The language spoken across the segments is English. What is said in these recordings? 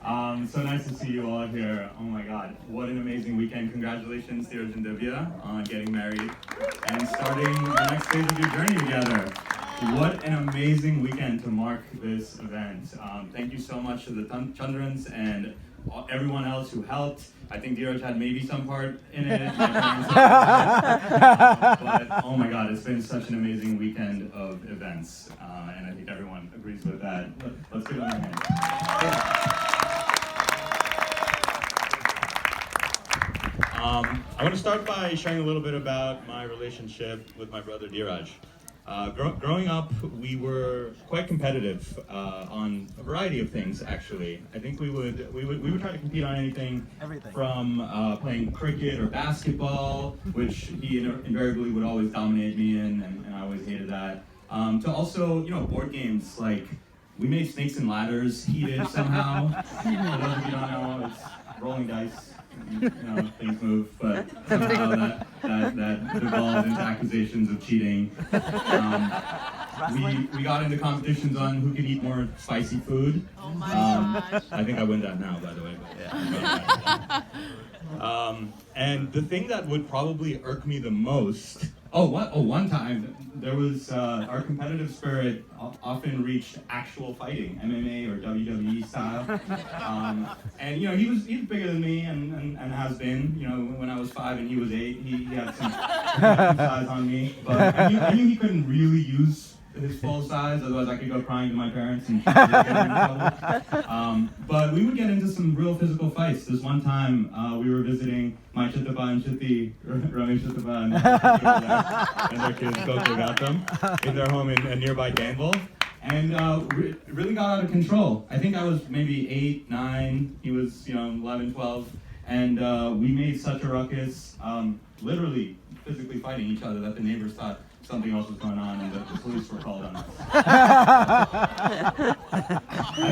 So nice to see you all here. Oh my God, what an amazing weekend. Congratulations, Dheeraj and Divya, on getting married and starting the next phase of your journey together. What an amazing weekend to mark this event. Thank you so much to the Chandrans and everyone else who helped. I think Dheeraj had maybe some part in it. My parents but oh my God, it's been such an amazing weekend of events. And I think everyone agrees with that. Let's give them a hand. I want to start by sharing a little bit about my relationship with my brother Dheeraj. Growing up, we were quite competitive on a variety of things. Actually, I think we would try to compete on everything from playing cricket or basketball, which he invariably would always dominate me in, and I always hated that. To also, board games like we made Snakes and Ladders. He did somehow. For those of you who don't know, it's rolling dice. Things move, but somehow that devolved into accusations of cheating. We got into competitions on who could eat more spicy food. Oh my gosh. I think I win that now, by the way. But, yeah. And the thing that would probably irk me the most. One time there was our competitive spirit often reached actual fighting, MMA or WWE style. And he was bigger than me and has been. When I was 5 and he was 8, he had some size on me. But I knew he couldn't really use his full size, otherwise I could go crying to my parents and get in trouble. But we would get into some real physical fights. This one time we were visiting my Chittappa and Chitti, Ramesh Chittappa and their kids, Coach got them, in their home in nearby Danville. And it really got out of control. I think I was maybe 8, 9, he was 11, 12. And we made such a ruckus, literally physically fighting each other, that the neighbors thought something else was going on and the police were called on us. I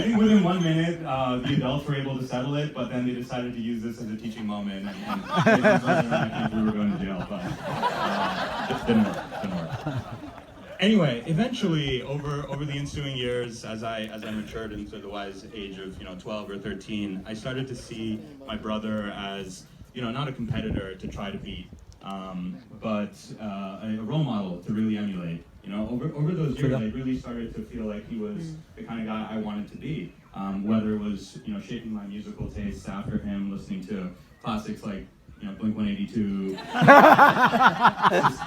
think within 1 minute, the adults were able to settle it, but then they decided to use this as a teaching moment, and I think we were going to jail, but it didn't work. Anyway, eventually, over the ensuing years, as I matured into the wise age of 12 or 13, I started to see my brother as not a competitor to try to beat, but a role model to really emulate. Over those years, I really started to feel like he was the kind of guy I wanted to be. Whether it was shaping my musical tastes after him, listening to classics like Blink-182,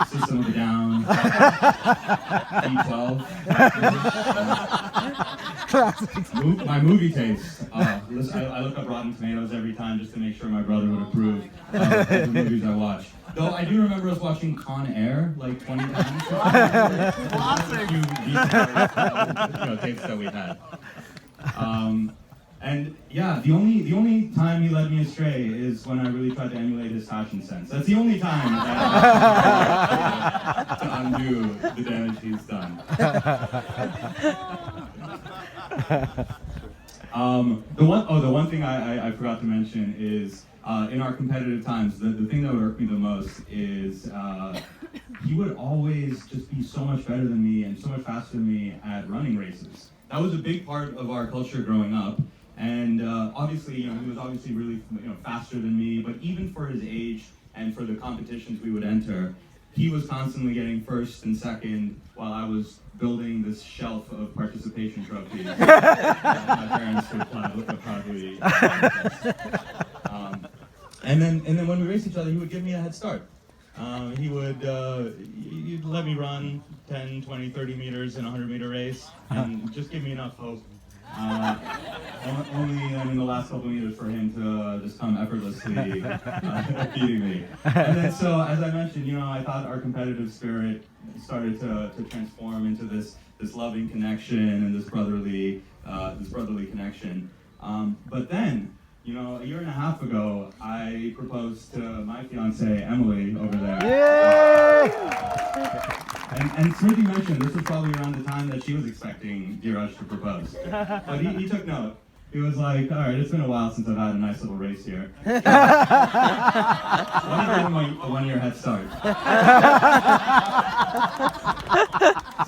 System of a Down, D12. My movie taste. I look up Rotten Tomatoes every time just to make sure my brother would approve of the movies I watch. Though I do remember us watching Con Air like 20 times. Classic. Tapes that we had. And yeah, the only time he led me astray is when I really tried to emulate his fashion sense. That's the only time that to undo the damage he's done. The one thing I forgot to mention is in our competitive times, the thing that would irk me the most is he would always just be so much better than me and so much faster than me at running races. That was a big part of our culture growing up. And obviously, he was obviously really, faster than me. But even for his age and for the competitions we would enter, he was constantly getting first and second while I was building this shelf of participation trophies that my parents would proudly. And then when we raced each other, he would give me a head start. He'd let me run 10, 20, 30 meters in a 100-meter race and just give me enough hope. Only in the last couple of meters for him to just come effortlessly beating me. And then so, as I mentioned, I thought our competitive spirit started to transform into this loving connection and this brotherly connection. But then, a year and a half ago, I proposed to my fiancée, Emily, over there. Yay! And Smriti mentioned this was probably around the time that she was expecting Dheeraj to propose. But he took note. He was like, all right, it's been a while since I've had a nice little race here. Let me give him a 1-year head start.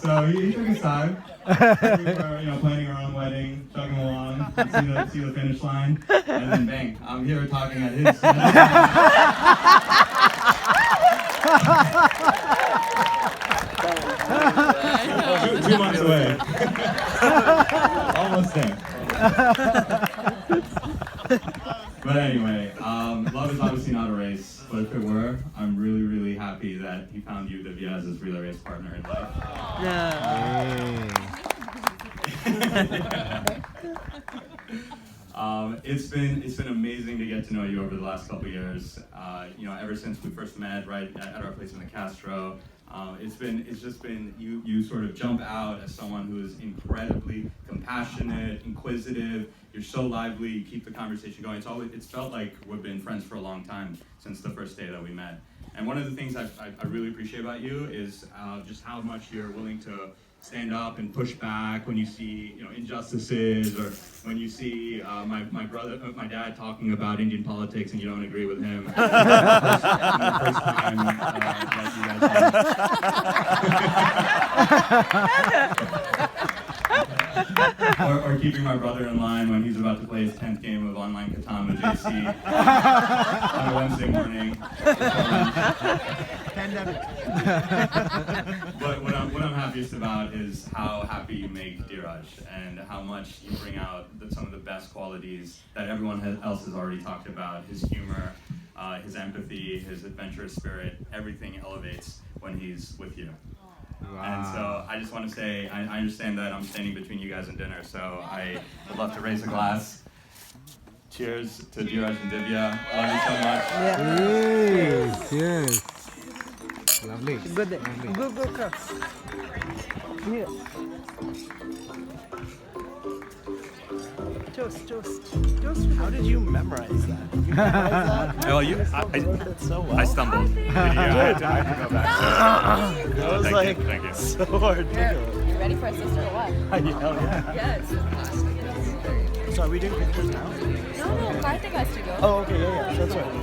So he took his time. We were, planning our own wedding, chugging along, see the finish line, and then bang, I'm here talking at his. 2 months away. Almost there. But anyway, love is obviously not a race, but if it were, I'm really, really happy that he found you, Divya, as his relay race partner in life. It's been amazing to get to know you over the last couple years. Ever since we first met, right at our place in the Castro. It's just been you sort of jump out as someone who is incredibly compassionate, inquisitive. You're so lively. You keep the conversation going. It's felt like we've been friends for a long time since the first day that we met. And one of the things I really appreciate about you is just how much you're willing to stand up and push back when you see injustices, or when you see my dad talking about Indian politics and you don't agree with him. The first time that you guys or keeping my brother in line when he's about to play his 10th game of online Catan with JC on a Wednesday morning. But what I'm happiest about is how happy you make Dheeraj, and how much you bring out some of the best qualities that everyone else has already talked about. His humor, his empathy, his adventurous spirit, everything elevates when he's with you. Wow. And so I just want to say, I understand that I'm standing between you guys and dinner, so I would love to raise a glass. Cheers to Dheeraj and Divya. Love you so much. Yeah. Cheers. Lovely. Good day. Go, Crocs. Here. Toast. How did you memorize that? You memorize that? Well, So well. I stumbled. I had to go back. That was Thank you. so articulate. You ready for a sister or what? Hell yeah. Yes. So are we doing pictures now? No, Karthik has to go. Oh, okay, yeah. That's right.